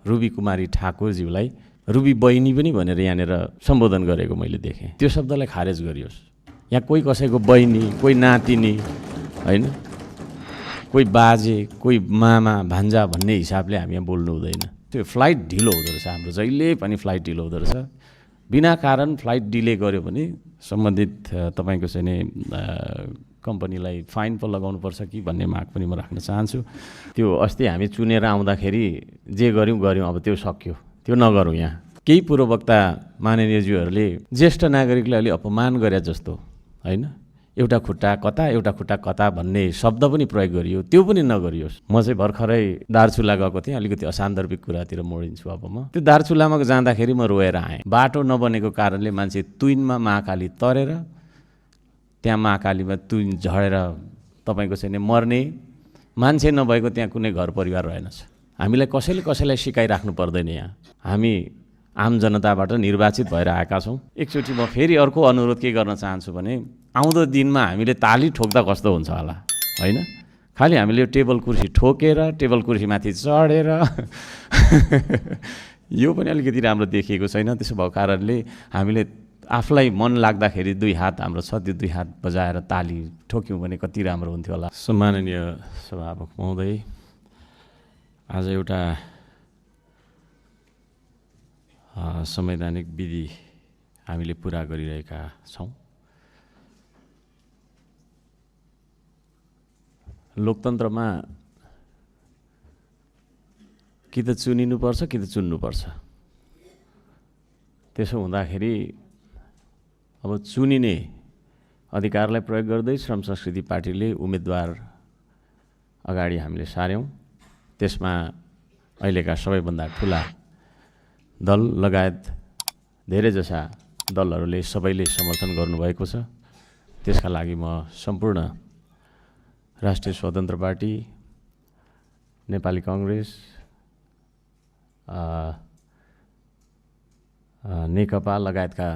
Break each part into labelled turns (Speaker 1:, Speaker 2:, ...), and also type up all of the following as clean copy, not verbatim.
Speaker 1: Ruby कुमारी ठाकुरज्यूलाई ruby बहिनी पनि भनेर यहाँनिर सम्बोधन गरेको मैले देखेँ। त्यो शब्दलाई खारेज गरियोस्। यहाँ कोही कसैको बहिनी, कोही नातिनी, होइन, कोही बाजे, कोही मामा भान्जा भन्ने हिसाबले हामी यहाँ बोल्नु हुँदैन। त्यो फ्लाइट ढिलो हुँदो रहेछ, हाम्रो जहिले पनि फ्लाइट ढिलो हुँदो रहेछ। बिना कारण फ्लाइट डिले गर्यो भने सम्बन्धित तपाईँको चाहिँ नि कम्पनीलाई फाइन पो लगाउनुपर्छ कि भन्ने माग पनि म राख्न चाहन्छु। त्यो अस्ति हामी चुनेर आउँदाखेरि जे गऱ्यौँ अब त्यो सक्यो, त्यो नगरौँ। यहाँ केही पूर्ववक्ता माननीयज्यूहरूले ज्येष्ठ नागरिकलाई अलि अपमान गरे जस्तो, होइन, एउटा खुट्टा कता भन्ने शब्द पनि प्रयोग गरियो, त्यो पनि नगरियोस्। म चाहिँ भर्खरै दार्चुला गएको थिएँ, अलिकति असान्दर्भिक कुरातिर मोडिन्छु अब म। त्यो दार्चुलामा जाँदाखेरि म रोएर आएँ। बाटो नबनेको कारणले मान्छे तुइनमा महाकाली तरेर त्यहाँ महाकालीमा तुइन झरेर तपाईँको चाहिँ मर्ने, मान्छे नभएको त्यहाँ कुनै घर परिवार रहेनछ। हामीलाई कसैलाई सिकाइराख्नु पर्दैन। यहाँ हामी आम जनताबाट निर्वाचित भएर आएका छौँ। एकचोटि म फेरि अर्को अनुरोध के गर्न चाहन्छु भने आउँदो दिनमा हामीले ताली ठोक्दा कस्तो हुन्छ होला, होइन, खालि हामीले टेबल कुर्सी ठोकेर टेबल कुर्सीमाथि चढेर यो पनि अलिकति राम्रो देखिएको छैन। त्यसो भएको कारणले हामीले आफूलाई मन लाग्दाखेरि दुई हात हाम्रो छ, त्यो दुई हात बजाएर ताली ठोक्यौँ भने कति राम्रो हुन्थ्यो होला। सम्माननीय सभामुख महोदय, आज एउटा संवैधानिक विधि हामीले पुरा गरिरहेका छौँ। लोकतन्त्रमा कि त चुनिनुपर्छ कि त चुन्नुपर्छ। त्यसो हुँदाखेरि अब चुनिने अधिकारलाई प्रयोग गर्दै श्रम संस्कृति पार्टीले उम्मेदवार अगाडि हामीले सार्यौँ। त्यसमा अहिलेका सबैभन्दा ठुला दल लगायत धेरैजसा दलहरूले सबैले समर्थन गर्नुभएको छ। त्यसका लागि म सम्पूर्ण राष्ट्रिय स्वतन्त्र पार्टी, नेपाली कांग्रेस, नेकपा लगायतका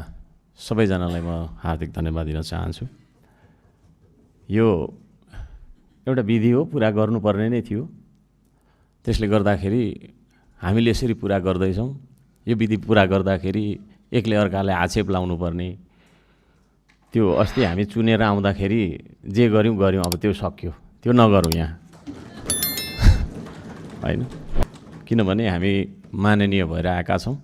Speaker 1: सबैजनालाई म हार्दिक धन्यवाद दिन चाहन्छु। यो एउटा विधि हो, पुरा गर्नुपर्ने नै थियो। त्यसले गर्दाखेरि हामीले यसरी पुरा गर्दैछौँ। यो विधि पुरा गर्दाखेरि एकले अर्कालाई आक्षेप लाउनु पर्ने, त्यो अस्ति हामी चुनेर आउँदाखेरि जे गऱ्यौँ अब त्यो सक्यो, त्यो नगरौँ यहाँ, होइन, किनभने हामी माननीय भएर आएका छौँ।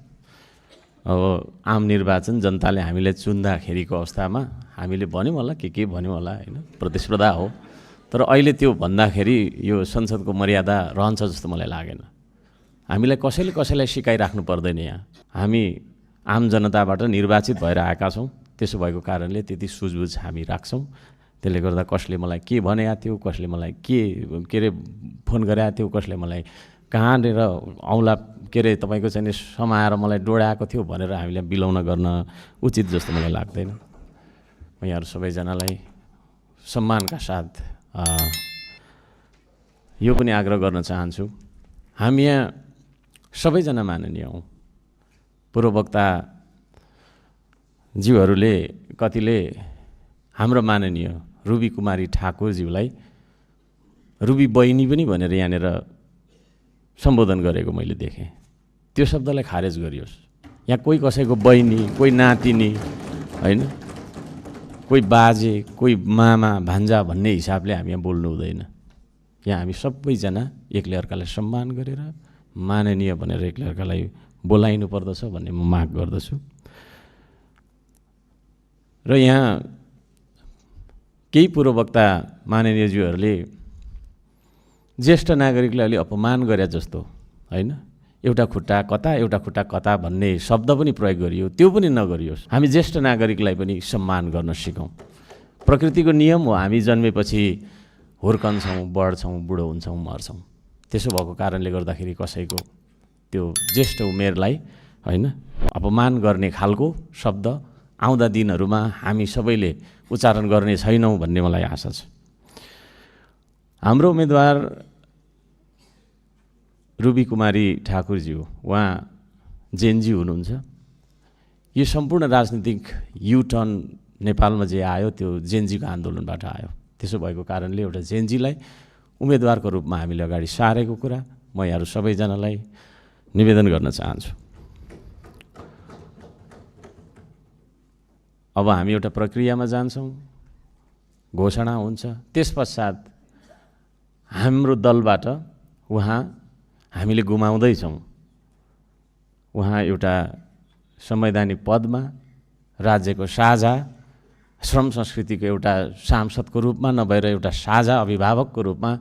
Speaker 1: अब आम निर्वाचन जनताले हामीलाई चुन्दाखेरिको अवस्थामा हामीले भन्यौँ होला, के भन्यौँ होला, होइन, प्रतिस्पर्धा हो। तर अहिले त्यो भन्दाखेरि यो संसदको मर्यादा रहन्छ जस्तो मलाई लागेन। हामीलाई कसैलाई सिकाइराख्नु पर्दैन। यहाँ हामी आम जनताबाट निर्वाचित भएर आएका छौँ। त्यसो भएको कारणले त्यति सुझबुझ हामी राख्छौँ। त्यसले गर्दा कसले मलाई के भनेको थियो, कसले मलाई के अरे फोन गरेको थियो, कसले मलाई कहाँनिर औँला के अरे तपाईँको चाहिँ समाएर मलाई डोडाएको थियो भनेर हामीले बिलौन गर्न उचित जस्तो मलाई लाग्दैन। म यहाँहरू सबैजनालाई सम्मानका साथ यो पनि आग्रह गर्न चाहन्छु, हामी यहाँ सबैजना माननीय हौँ। पूर्ववक्ता ज्यूहरूले कतिले हाम्रो माननीय रुबी कुमारी ठाकुरज्यूलाई रुबी बहिनी पनि भनेर यहाँनिर सम्बोधन गरेको मैले देखेँ। त्यो शब्दलाई खारेज गरियोस्। यहाँ कोही कसैको बहिनी, कोही नातिनी, होइन, कोही बाजे, कोही मामा भान्जा भन्ने हिसाबले हामी यहाँ बोल्नु हुँदैन। यहाँ हामी सबैजना एकले अर्कालाई सम्मान गरेर माननीय भनेर एकले अर्कालाई बोलाइनु पर्दछ भन्ने म माग गर्दछु। र यहाँ केही पूर्ववक्ता माननीयज्यूहरूले ज्येष्ठ नागरिकलाई अलि अपमान गरे जस्तो, होइन, एउटा खुट्टा कता भन्ने शब्द पनि प्रयोग गरियो, त्यो पनि नगरियोस्। हामी ज्येष्ठ नागरिकलाई पनि सम्मान गर्न सिकौँ। प्रकृतिको नियम हो, हामी जन्मेपछि हुर्कन्छौँ, बढ्छौँ, बुढो हुन्छौँ, मर्छौँ। त्यसो भएको कारणले गर्दाखेरि कसैको त्यो ज्येष्ठ उमेरलाई, होइन, अपमान गर्ने खालको शब्द आउँदा दिनहरूमा हामी सबैले उच्चारण गर्ने छैनौँ भन्ने मलाई आशा छ। हाम्रो उम्मेदवार रुबी कुमारी ठाकुरज्यू, उहाँ जेनजी हुनुहुन्छ। यो सम्पूर्ण राजनीतिक युटर्न नेपालमा जे आयो त्यो जेनजीको आन्दोलनबाट आयो। त्यसो भएको कारणले एउटा जेनजीलाई उम्मेदवारको रूपमा हामीले अगाडि सारेको कुरा म यहाँहरू सबैजनालाई निवेदन गर्न चाहन्छु। अब हामी एउटा प्रक्रियामा जान्छौँ, घोषणा हुन्छ, त्यसपश्चात हाम्रो दलबाट हामीले गुमाउँदैछौँ। उहाँ एउटा संवैधानिक पदमा, राज्यको साझा श्रम संस्कृतिको एउटा सांसदको रूपमा नभएर एउटा साझा अभिभावकको रूपमा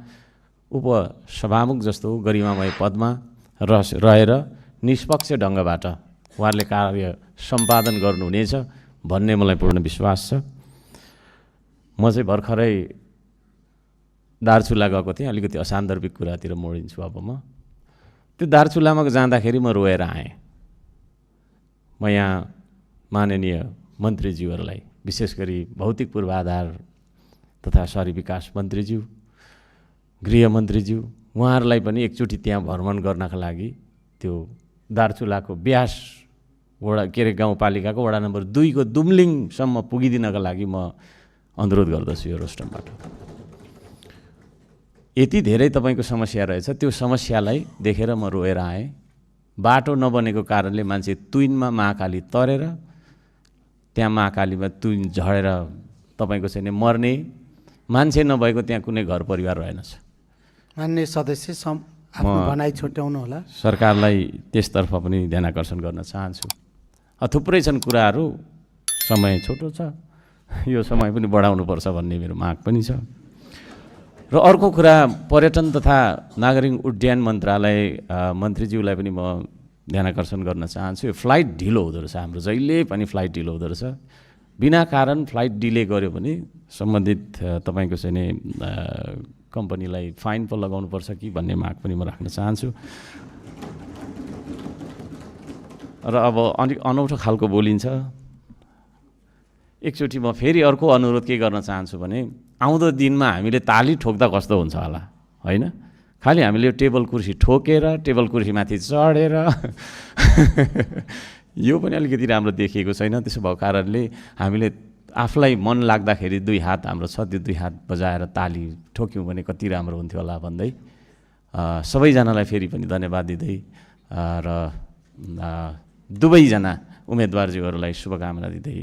Speaker 1: उपसभामुख जस्तो गरिमामय पदमा रहेर निष्पक्ष ढङ्गबाट उहाँहरूले कार्य सम्पादन गर्नुहुनेछ भन्ने मलाई पूर्ण विश्वास छ। म चाहिँ भर्खरै दार्चुला गएको थिएँ, अलिकति असान्दर्भिक कुरातिर मोडिन्छु। अब म त्यो दार्चुलामा जाँदाखेरि म रोएर आएँ। म यहाँ माननीय मन्त्रीज्यूहरूलाई, विशेष गरी भौतिक पूर्वाधार तथा शहरी विकास मन्त्रीज्यू, गृहमन्त्रीज्यू, उहाँहरूलाई पनि एकचोटि त्यहाँ भ्रमण गर्नका लागि त्यो दार्चुलाको ब्यास गाउँपालिकाको वडा नम्बर 2 को दुम्लिङसम्म पुगिदिनका लागि म अनुरोध गर्दछु यो रोस्टमबाट। यति धेरै तपाईँको समस्या रहेछ, त्यो समस्यालाई देखेर म रोएर आएँ। बाटो नबनेको कारणले मान्छे तुइनमा महाकाली तरेर त्यहाँ महाकालीमा तुइन झरेर तपाईँको चाहिँ मर्ने, मान्छे नभएको त्यहाँ कुनै घर परिवार रहेनछ।
Speaker 2: मान्य सदस्य आफ्नो भनाइ छुट्याउनु होला।
Speaker 1: सरकारलाई त्यसतर्फ पनि ध्यान आकर्षण गर्न चाहन्छु। थुप्रै छन् कुराहरू, समय छोटो छ, यो समय पनि बढाउनुपर्छ भन्ने मेरो माग पनि छ। र अर्को कुरा, पर्यटन तथा नागरिक उड्डयन मन्त्रालय मन्त्रीज्यूलाई पनि म ध्यान आकर्षण गर्न चाहन्छु। यो फ्लाइट ढिलो हुँदो रहेछ, हाम्रो जहिले पनि फ्लाइट ढिलो हुँदो रहेछ। बिना कारण फ्लाइट डिले गर्यो भने सम्बन्धित तपाईँको चाहिँ नि कम्पनीलाई फाइन पो लगाउनुपर्छ कि भन्ने माग पनि म राख्न चाहन्छु। र अब अलिक अनौठो खालको बोलिन्छ। एकचोटि म फेरि अर्को अनुरोध के गर्न चाहन्छु भने, आउँदो दिनमा हामीले ताली ठोक्दा कस्तो हुन्छ होला, होइन? खालि हामीले यो टेबल कुर्सी ठोकेर, टेबल कुर्सीमाथि चढेर यो पनि अलिकति राम्रो देखिएको छैन। त्यसो भएको कारणले हामीले आफूलाई मन लाग्दाखेरि 2 हात हाम्रो छ, त्यो 2 हात बजाएर ताली ठोक्यौँ भने कति राम्रो हुन्थ्यो होला भन्दै सबैजनालाई फेरि पनि धन्यवाद दिँदै र दुवैजना उम्मेदवारज्यूहरूलाई शुभकामना दिँदै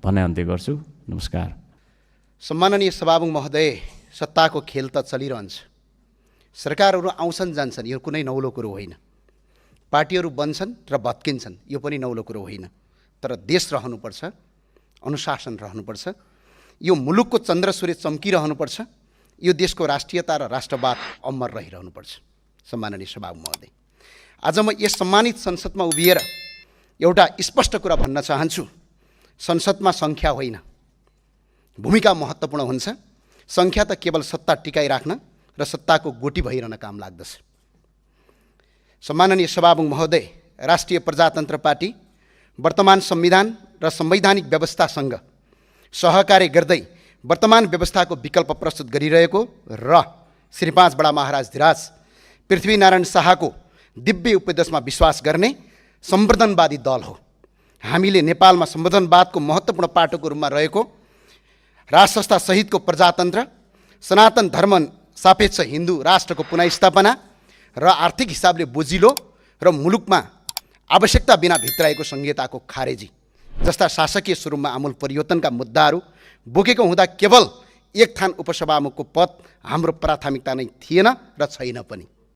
Speaker 1: भनाइ अन्त्य गर्छु। नमस्कार।
Speaker 3: सम्माननीय सभामुख महोदय, सत्ताको खेल त चलिरहन्छ। सरकारहरू आउँछन् जान्छन्, यो कुनै नौलो कुरो होइन। पार्टीहरू बन्छन् र भत्किन्छन्, यो पनि नौलो कुरो होइन। तर देश रहनुपर्छ, अनुशासन रहनुपर्छ, यो मुलुकको चन्द्र सूर्य चम्किरहनुपर्छ, यो देशको राष्ट्रियता र राष्ट्रवाद अमर रहिरहनुपर्छ। सम्माननीय सभामुख महोदय, आज म यस सम्मानित संसदमा उभिएर एउटा स्पष्ट कुरा भन्न चाहन्छु। संसदमा सङ्ख्या होइन, भूमिका महत्त्वपूर्ण हुन्छ। सङ्ख्या त केवल सत्ता टिकाइराख्न र सत्ताको गोटी भइरहन काम लाग्दछ। सम्माननीय सभामुख महोदय, राष्ट्रिय प्रजातन्त्र पार्टी वर्तमान संविधान र संवैधानिक व्यवस्थासँग सहकार्य गर्दै वर्तमान व्यवस्थाको विकल्प प्रस्तुत गरिरहेको र श्री 5 बडा महाराज धिराज पृथ्वीनारायण शाहको दिव्य उपदेशमा विश्वास गर्ने सम्वर्धनवादी दल हो। हामीले नेपालमा सम्वर्धनवादको महत्त्वपूर्ण पाटोको रूपमा रहेको राजसंस्था सहितको प्रजातन्त्र, सनातन धर्म सापेक्ष हिन्दू राष्ट्रको पुनःस्थापना र आर्थिक हिसाबले बोजिलो र मुलुकमा आवश्यकता बिना भित्राएको संहिताको खारेजी जस्ता शासकीय स्वरूपमा आमूल परिवर्तनका मुद्दाहरू बोकेको हुँदा केवल एक थान उपसभामुखको पद हाम्रो प्राथमिकता नै थिएन र छैन पनि।